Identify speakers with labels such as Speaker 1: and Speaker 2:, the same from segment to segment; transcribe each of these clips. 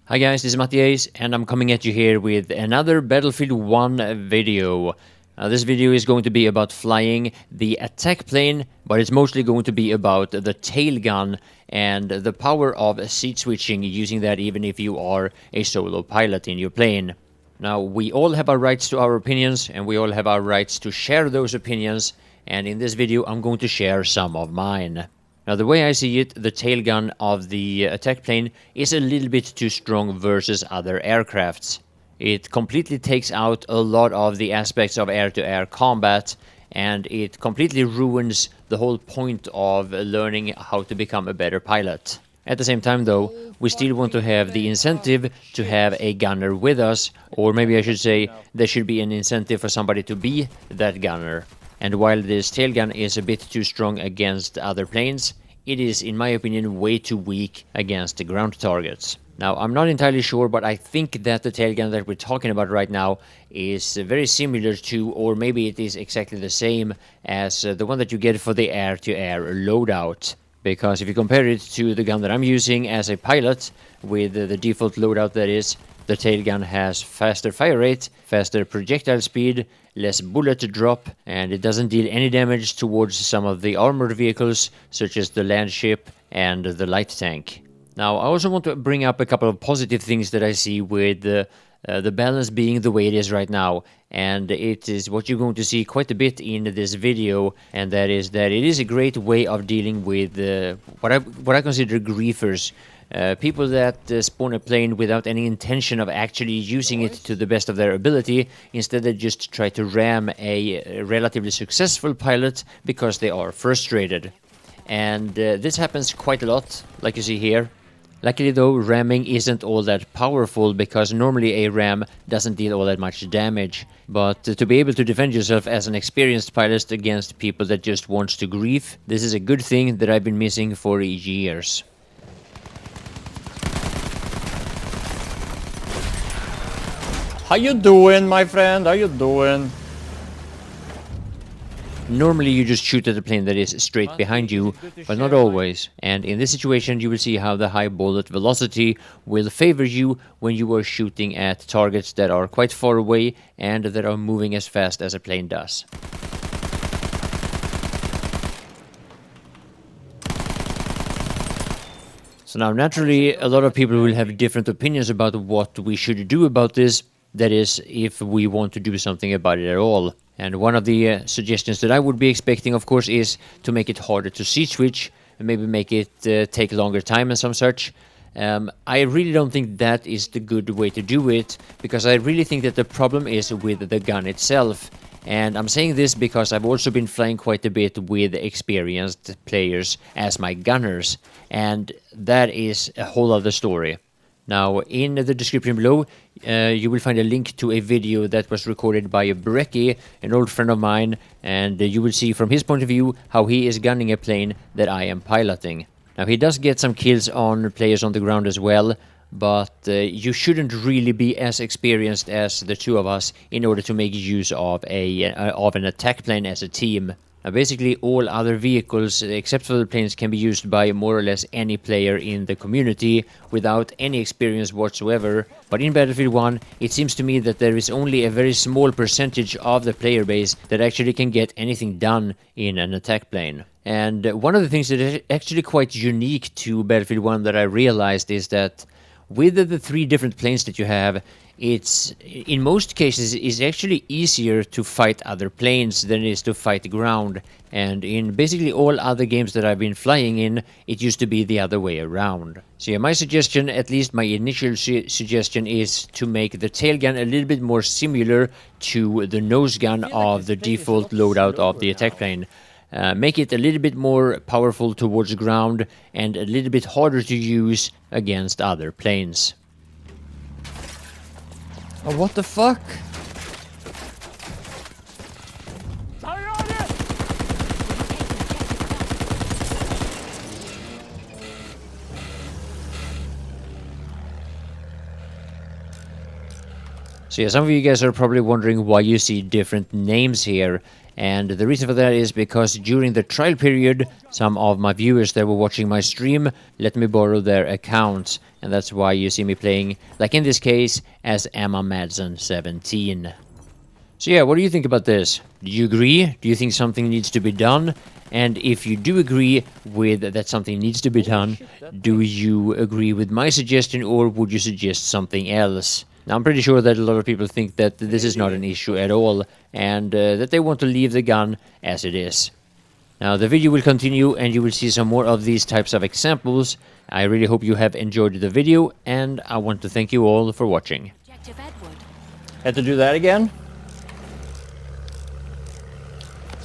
Speaker 1: Hi guys, this is Mattias and I'm coming at you here with another Battlefield 1 video. This video is going to be about flying the attack plane, but it's mostly going to be about the tail gun and the power of seat switching, using that even if you are a solo pilot in your plane. Now, we all have our rights to our opinions and we all have our rights to share those opinions, and in this video I'm going to share some of mine. Now, the way I see it, the tail gun of the attack plane is a little bit too strong versus other aircrafts. It completely takes out a lot of the aspects of air-to-air combat, and it completely ruins the whole point of learning how to become a better pilot. At the same time, though, we still want to have the incentive to have a gunner with us, or maybe I should say there should be an incentive for somebody to be that gunner. And while this tailgun is a bit too strong against other planes, it is, in my opinion, way too weak against the ground targets. Now, I'm not entirely sure, but I think that the tailgun that we're talking about right now is very similar to, or maybe it is exactly the same as the one that you get for the air-to-air loadout. Because if you compare it to the gun that I'm using as a pilot, with the default loadout that is, the tailgun has faster fire rate, faster projectile speed, less bullet drop, and it doesn't deal any damage towards some of the armored vehicles, such as the land ship and the light tank. Now, I also want to bring up a couple of positive things that I see with the balance being the way it is right now, and it is what you're going to see quite a bit in this video, and that is that it is a great way of dealing with what I consider griefers. People that spawn a plane without any intention of actually using it to the best of their ability. Instead, they just try to ram a relatively successful pilot because they are frustrated. And this happens quite a lot, like you see here. Luckily though, ramming isn't all that powerful, because normally a ram doesn't deal all that much damage. But to be able to defend yourself as an experienced pilot against people that just wants to grief, this is a good thing that I've been missing for years.
Speaker 2: How you doing, my friend? How you doing?
Speaker 1: Normally you just shoot at the plane that is straight behind you, but not always. And in this situation you will see how the high bullet velocity will favor you when you are shooting at targets that are quite far away and that are moving as fast as a plane does. So now, naturally, a lot of people will have different opinions about what we should do about this. That is, if we want to do something about it at all. And one of the suggestions that I would be expecting, of course, is to make it harder to seat switch, and maybe make it take longer time and some such. I really don't think that is the good way to do it, because I really think that the problem is with the gun itself. And I'm saying this because I've also been flying quite a bit with experienced players as my gunners, and that is a whole other story. Now, in the description below, you will find a link to a video that was recorded by Brecky, an old friend of mine, and you will see from his point of view how he is gunning a plane that I am piloting. Now, he does get some kills on players on the ground as well, but you shouldn't really be as experienced as the two of us in order to make use of an attack plane as a team. Now, basically, all other vehicles, except for the planes, can be used by more or less any player in the community without any experience whatsoever. But in Battlefield 1, it seems to me that there is only a very small percentage of the player base that actually can get anything done in an attack plane. And one of the things that is actually quite unique to Battlefield 1 that I realized is that with the three different planes that you have, it's in most cases is actually easier to fight other planes than it is to fight ground. And in basically all other games that I've been flying in, it used to be the other way around. So yeah, my suggestion, at least my initial suggestion, is to make the tailgun a little bit more similar to the nose gun of the default loadout of the attack plane. Make it a little bit more powerful towards ground and a little bit harder to use against other planes.
Speaker 2: Oh, what the fuck?
Speaker 1: So yeah, some of you guys are probably wondering why you see different names here. And the reason for that is because during the trial period, some of my viewers that were watching my stream let me borrow their accounts. And that's why you see me playing, like in this case, as Emma Madsen 17. So yeah, what do you think about this? Do you agree? Do you think something needs to be done? And if you do agree with that something needs to be done, do you agree with my suggestion or would you suggest something else? Now, I'm pretty sure that a lot of people think that this is not an issue at all and that they want to leave the gun as it is. Now, the video will continue and you will see some more of these types of examples. I really hope you have enjoyed the video and I want to thank you all for watching.
Speaker 2: Had to do that again?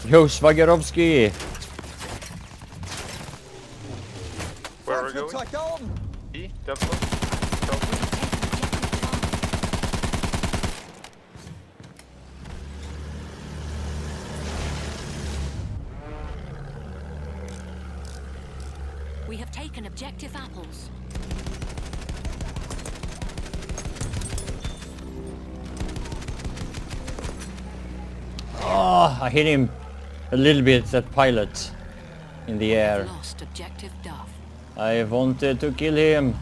Speaker 2: Yo, Swagerovsky!
Speaker 3: Where are we going? E, temple.
Speaker 4: We have taken objective apples.
Speaker 2: Oh, I hit him a little bit, that pilot, in the air.
Speaker 4: Lost objective Duff.
Speaker 2: I wanted to kill him.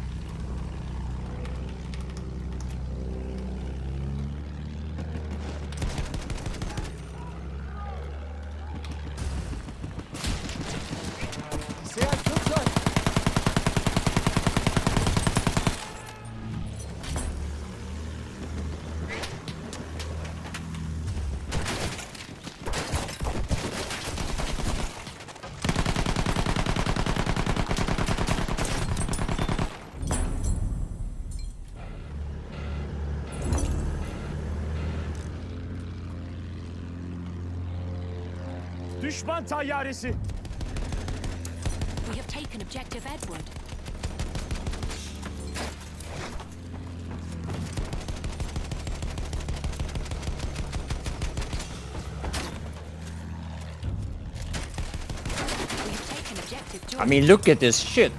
Speaker 5: Düşman tayyaresi.
Speaker 4: We have taken objective Edward. We have taken objective George.
Speaker 2: I mean, look at this shit.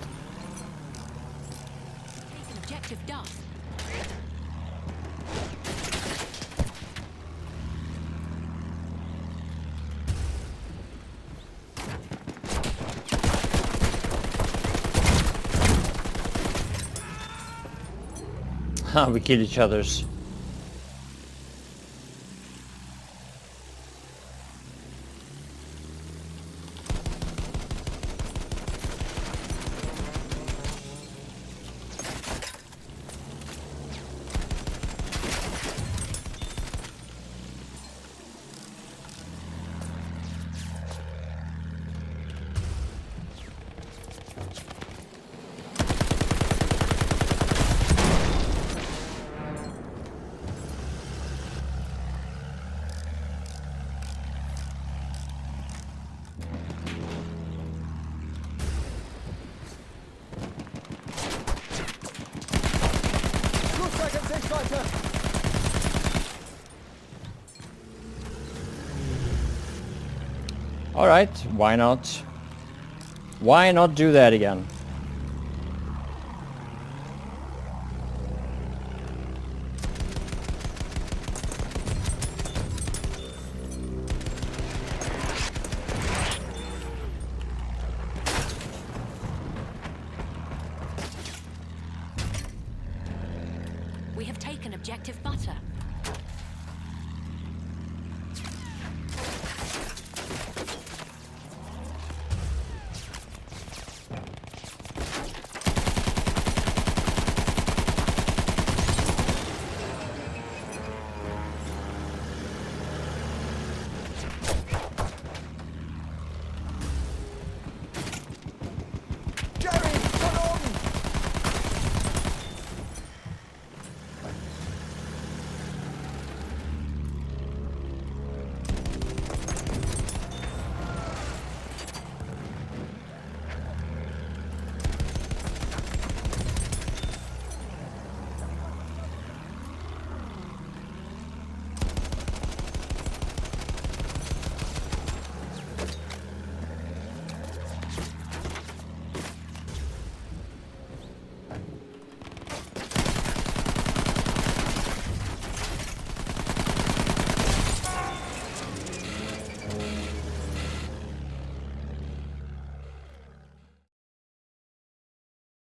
Speaker 4: Taken objective Duff.
Speaker 2: We kill each other's. Alright, why not? Why not do that again?
Speaker 4: We have taken objective Butter.